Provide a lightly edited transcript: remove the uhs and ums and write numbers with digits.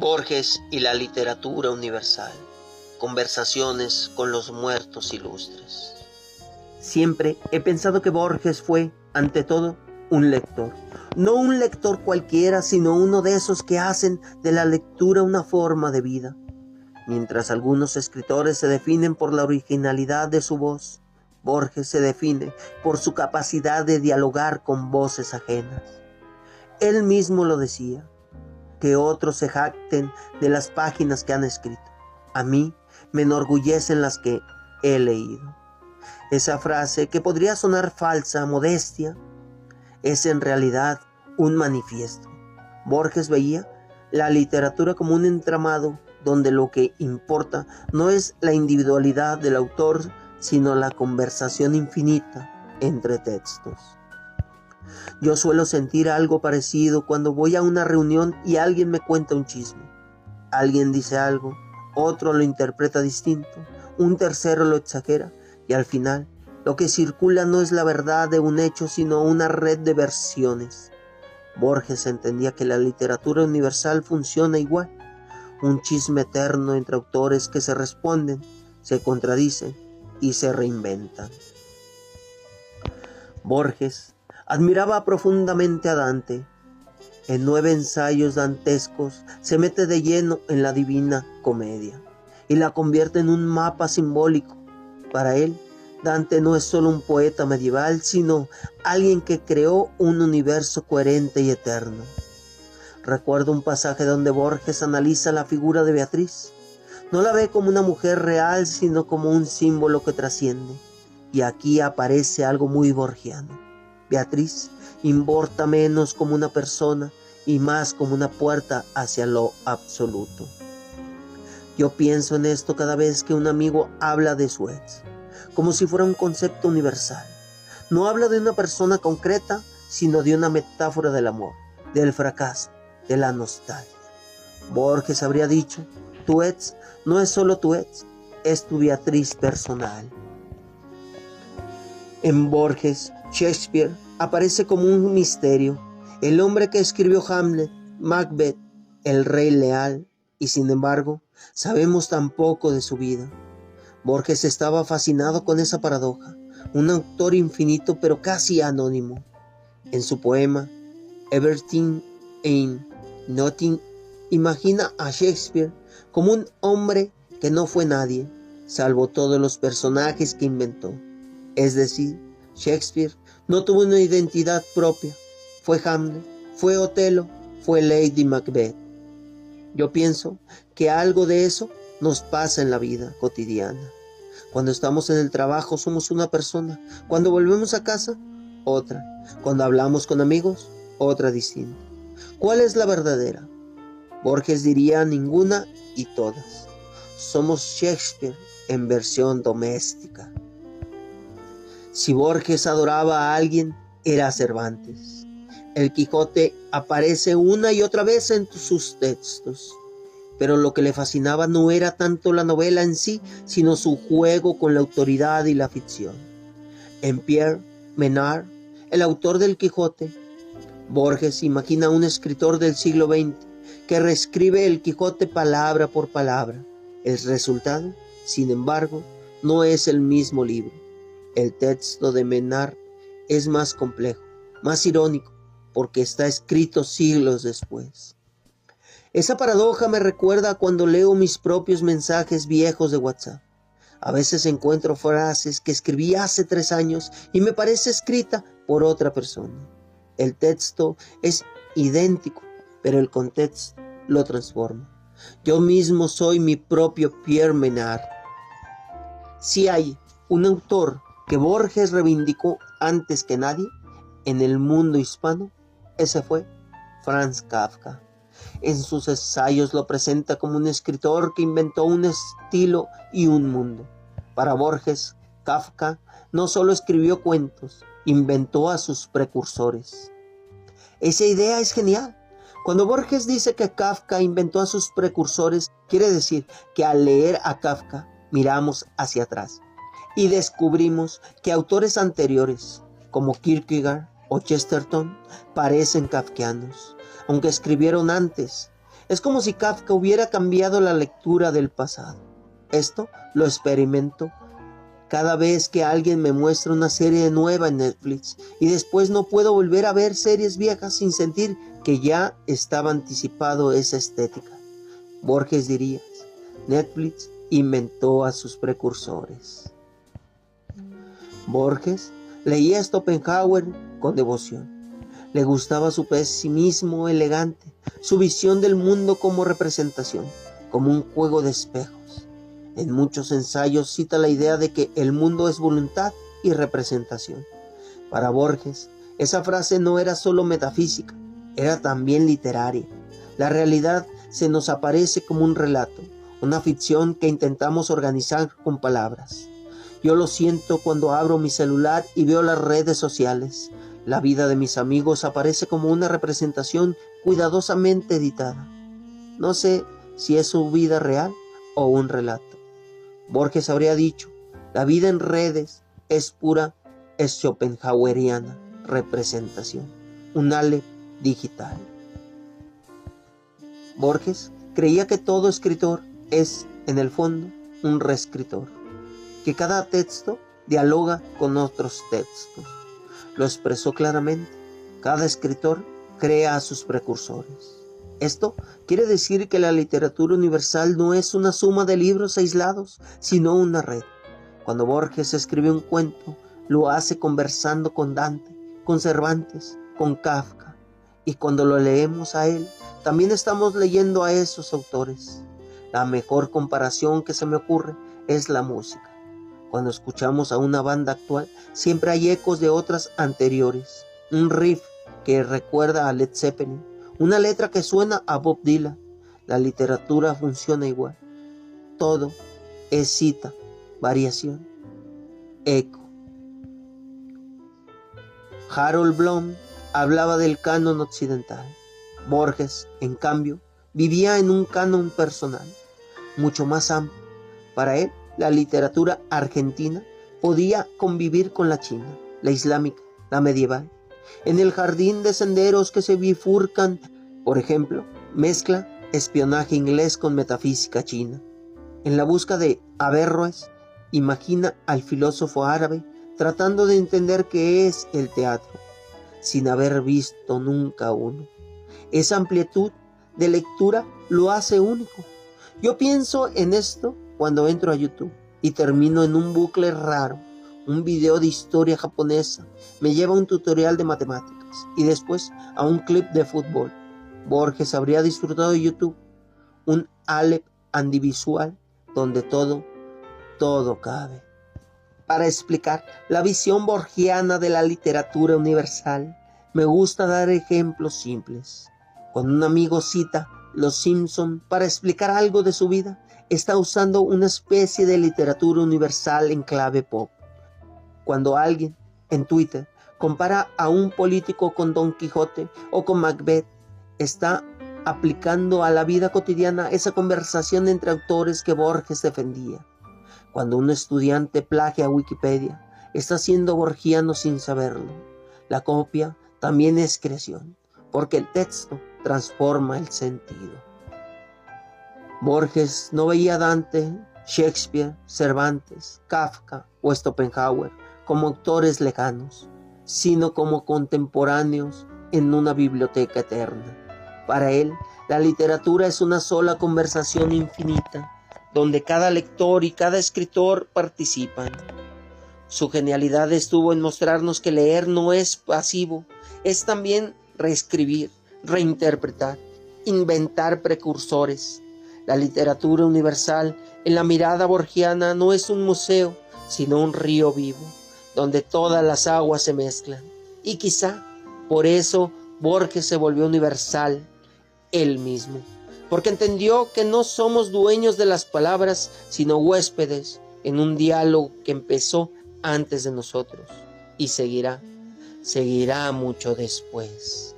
Borges y la literatura universal. Conversaciones con los muertos ilustres. Siempre he pensado que Borges fue, ante todo, un lector. No un lector cualquiera, sino uno de esos que hacen de la lectura una forma de vida. Mientras algunos escritores se definen por la originalidad de su voz, Borges se define por su capacidad de dialogar con voces ajenas. Él mismo lo decía, que otros se jacten de las páginas que han escrito. A mí me enorgullecen las que he leído. Esa frase, que podría sonar falsa, modestia, es en realidad un manifiesto. Borges veía la literatura como un entramado donde lo que importa no es la individualidad del autor, sino la conversación infinita entre textos. Yo suelo sentir algo parecido cuando voy a una reunión y alguien me cuenta un chisme. Alguien dice algo, otro lo interpreta distinto, un tercero lo exagera y al final lo que circula no es la verdad de un hecho, sino una red de versiones. Borges entendía que la literatura universal funciona igual, un chisme eterno entre autores que se responden, se contradicen y se reinventan. Borges admiraba profundamente a Dante. En 9 ensayos dantescos se mete de lleno en la Divina Comedia y la convierte en un mapa simbólico. Para él, Dante no es solo un poeta medieval, sino alguien que creó un universo coherente y eterno. Recuerdo un pasaje donde Borges analiza la figura de Beatriz. No la ve como una mujer real, sino como un símbolo que trasciende. Y aquí aparece algo muy borgiano. Beatriz importa menos como una persona y más como una puerta hacia lo absoluto. Yo pienso en esto cada vez que un amigo habla de su ex, como si fuera un concepto universal. No habla de una persona concreta, sino de una metáfora del amor, del fracaso, de la nostalgia. Borges habría dicho, tu ex no es solo tu ex, es tu Beatriz personal. En Borges, Shakespeare aparece como un misterio, el hombre que escribió Hamlet, Macbeth, El Rey Lear, y sin embargo, sabemos tan poco de su vida. Borges estaba fascinado con esa paradoja, un autor infinito pero casi anónimo. En su poema, Everything Ain't Nothing, imagina a Shakespeare como un hombre que no fue nadie, salvo todos los personajes que inventó. Es decir, Shakespeare no tuvo una identidad propia. Fue Hamlet, fue Otelo, fue Lady Macbeth. Yo pienso que algo de eso nos pasa en la vida cotidiana. Cuando estamos en el trabajo somos una persona. Cuando volvemos a casa, otra. Cuando hablamos con amigos, otra distinta. ¿Cuál es la verdadera? Borges diría ninguna y todas. Somos Shakespeare en versión doméstica. Si Borges adoraba a alguien, era a Cervantes. El Quijote aparece una y otra vez en sus textos, pero lo que le fascinaba no era tanto la novela en sí, sino su juego con la autoridad y la ficción. En Pierre Menard, el autor del Quijote, Borges imagina a un escritor del siglo XX que reescribe el Quijote palabra por palabra. El resultado, sin embargo, no es el mismo libro. El texto de Menard es más complejo, más irónico, porque está escrito siglos después. Esa paradoja me recuerda a cuando leo mis propios mensajes viejos de WhatsApp. A veces encuentro frases que escribí hace 3 años y me parece escrita por otra persona. El texto es idéntico, pero el contexto lo transforma. Yo mismo soy mi propio Pierre Menard. Si hay un autor que Borges reivindicó antes que nadie en el mundo hispano, ese fue Franz Kafka. En sus ensayos lo presenta como un escritor que inventó un estilo y un mundo. Para Borges, Kafka no solo escribió cuentos, inventó a sus precursores. Esa idea es genial. Cuando Borges dice que Kafka inventó a sus precursores, quiere decir que al leer a Kafka miramos hacia atrás y descubrimos que autores anteriores, como Kierkegaard o Chesterton, parecen kafkianos, aunque escribieron antes. Es como si Kafka hubiera cambiado la lectura del pasado. Esto lo experimento cada vez que alguien me muestra una serie nueva en Netflix y después no puedo volver a ver series viejas sin sentir que ya estaba anticipado esa estética. Borges diría, Netflix inventó a sus precursores. Borges leía Schopenhauer con devoción. Le gustaba su pesimismo elegante, su visión del mundo como representación, como un juego de espejos. En muchos ensayos cita la idea de que el mundo es voluntad y representación. Para Borges, esa frase no era solo metafísica, era también literaria. La realidad se nos aparece como un relato, una ficción que intentamos organizar con palabras. Yo lo siento cuando abro mi celular y veo las redes sociales. La vida de mis amigos aparece como una representación cuidadosamente editada. No sé si es su vida real o un relato. Borges habría dicho, la vida en redes es pura schopenhaueriana representación, un Aleph digital. Borges creía que todo escritor es, en el fondo, un reescritor, que cada texto dialoga con otros textos. Lo expresó claramente, cada escritor crea a sus precursores. Esto quiere decir que la literatura universal no es una suma de libros aislados, sino una red. Cuando Borges escribe un cuento, lo hace conversando con Dante, con Cervantes, con Kafka. Y cuando lo leemos a él, también estamos leyendo a esos autores. La mejor comparación que se me ocurre es la música. Cuando escuchamos a una banda actual, siempre hay ecos de otras anteriores. Un riff que recuerda a Led Zeppelin, una letra que suena a Bob Dylan. La literatura funciona igual. Todo es cita, variación, eco. Harold Bloom hablaba del canon occidental. Borges, en cambio, vivía en un canon personal, mucho más amplio. Para él, la literatura argentina podía convivir con la china, la islámica, la medieval. En el jardín de senderos que se bifurcan, por ejemplo, mezcla espionaje inglés con metafísica china. En la busca de Averroes, imagina al filósofo árabe tratando de entender qué es el teatro, sin haber visto nunca uno. Esa amplitud de lectura lo hace único. Yo pienso en esto cuando entro a YouTube y termino en un bucle raro. Un video de historia japonesa me lleva a un tutorial de matemáticas y después a un clip de fútbol. Borges habría disfrutado de YouTube, un Aleph andivisual donde todo cabe. Para explicar la visión borgiana de la literatura universal, me gusta dar ejemplos simples. Cuando un amigo cita Los Simpson para explicar algo de su vida, está usando una especie de literatura universal en clave pop. Cuando alguien en Twitter compara a un político con Don Quijote o con Macbeth, está aplicando a la vida cotidiana esa conversación entre autores que Borges defendía. Cuando un estudiante plagia a Wikipedia, está siendo borgiano sin saberlo. La copia también es creación, porque el texto transforma el sentido. Borges no veía a Dante, Shakespeare, Cervantes, Kafka o Schopenhauer como autores lejanos, sino como contemporáneos en una biblioteca eterna. Para él, la literatura es una sola conversación infinita, donde cada lector y cada escritor participan. Su genialidad estuvo en mostrarnos que leer no es pasivo, es también reescribir, reinterpretar, inventar precursores. La literatura universal, en la mirada borgiana, no es un museo, sino un río vivo, donde todas las aguas se mezclan. Y quizá por eso Borges se volvió universal él mismo, porque entendió que no somos dueños de las palabras, sino huéspedes en un diálogo que empezó antes de nosotros y seguirá mucho después.